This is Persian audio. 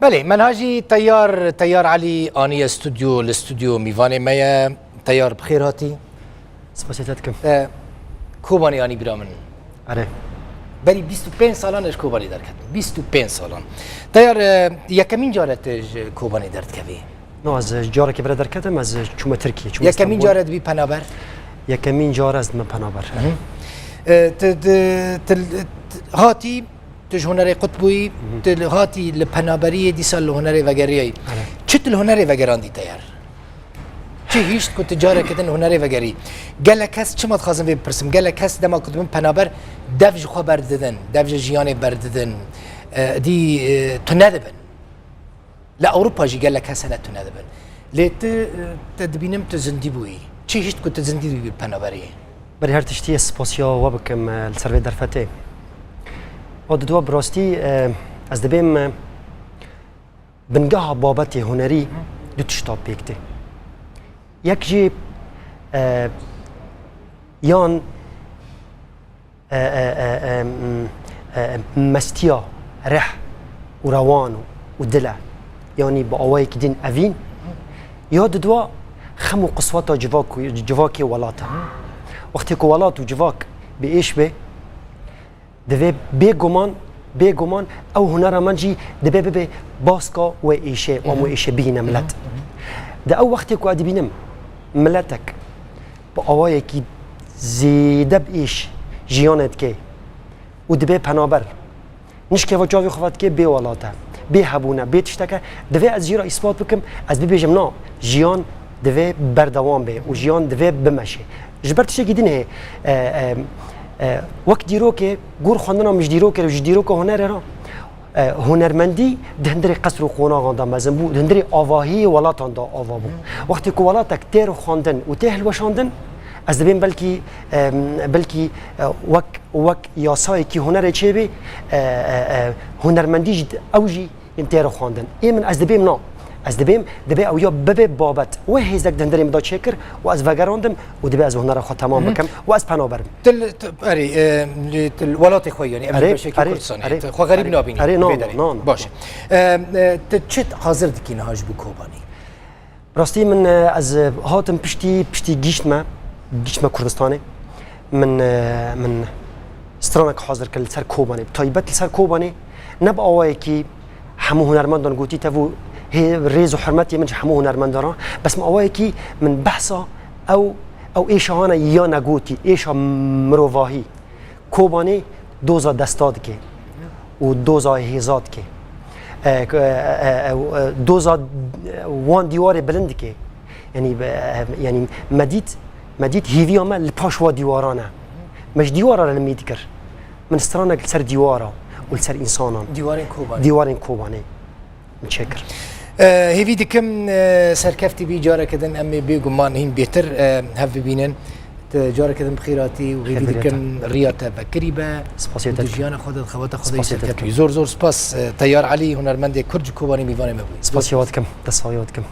بله منهاجی تیار علی آنی الاستودیو میوان میا تیار بخیر هاتی سپاسیتکم کوبانی آنی برامن آره بری 25 سالانش کوبانی درکت 25 سالان تیار یکمین جارت کوبانی درد کبی نه از جاره که برای درکتم از چوم ترکیه یکمین جارت بی پنابر یکمین جاره از من پنابر هاتی تج هنری قطبی هاتی لپنابری دیسال هنری وگریایی چت الهنری وگراندی تیار چه هیچ کت جاره کدن هنری وگری گله کس چه مد خازم بپرسم گله کس دما کت من پنابر دفج خو برددن دفج جیان برددن دی تو ندبن لا اوروبا جی گله کس نه تو ندبن لیت تدبینم تزندی بوی چه هیچ کت زندی بی پنابری برای هر تشتی سپاسیا و بکم السروی درفته دو براستی از دبیم بنگاه بابت هنری دو تشتاب بیکته یک جی یان مستیا رح و روان و دله یعنی با آوایی که دین اوین یا دو خم و قصواتا جواکی ولاتا وقتی که ولات و جواک به ایش به دوی بگمان او هنر من جی دوی به باسکا و ایشه و مو ایشه بینه ملت ده او وقتی که ادی بینم ملتک با آوایی که زیده بیش جیانت که و دوی پنابر نشکه و جاوی خواد که بی ولاته بی هبونه بی تشتکه دوی از جیرا اثبات بکم از ببیجم نا جیان دوی بردوام به و جیان دوی بمشه جبرتشه گیدینه وقت دیروکه گور خواندن مش دیروکه وش دیروکه هنر را هنرمندی دهندری قصر و خوناغان دا مزن بود دهندری آواهی ولاتان دا آوا بود وقتی که ولاتک تیر خواندن و تهل وشاندن از دبین بلکی وک یاسایی که هنر چه بی هنرمندی جد اوجی این تیر خواندن من از دبیم نه از دبیم او یا ببه بابت و هیزک دندری مدا چکر و از وگراندم و دبی از هنر خود تمام بکم و از پنابرم تل ولات خوی یعنی اول بشه که کردستانی خو غریب نابینی نه باشه چت حاضر دکی نهاج بو کوبانی راستی من از هاتم پشتی گیشتم کردستانه من استرانک حاضر کل سر کوبانی تایبت سر کوبانی نب آوایی که همه هنرمندان گوتی تفو هي ريز وحرمتي من حمو هنرمندان بس ما أواكي من بحثه أو إيش هانا يا نجوتي إيش مروفاهي كوباني دوزا دستادك ودوزا هيزاتك دوزا وان ديوار بلندك يعني مديت هيفيا ما الباشوا ديوارنا مش ديوارا لما يذكر من استرانك لسر ديوارا ولسر إنسانا ديوارين كوباني متشكر هیوی دکم سرکفتی بی جاره کدن امی بیگمان هین بهتر هف ببینن جاره کدن بخیراتی و هیوی دکم ریاته بکری به دجیان خودت خوات خودی سرکفتی زور سپاس تیار علی هنرمند کرج کوبانی میوانه مبود سپاسیاتکم دستایاتکم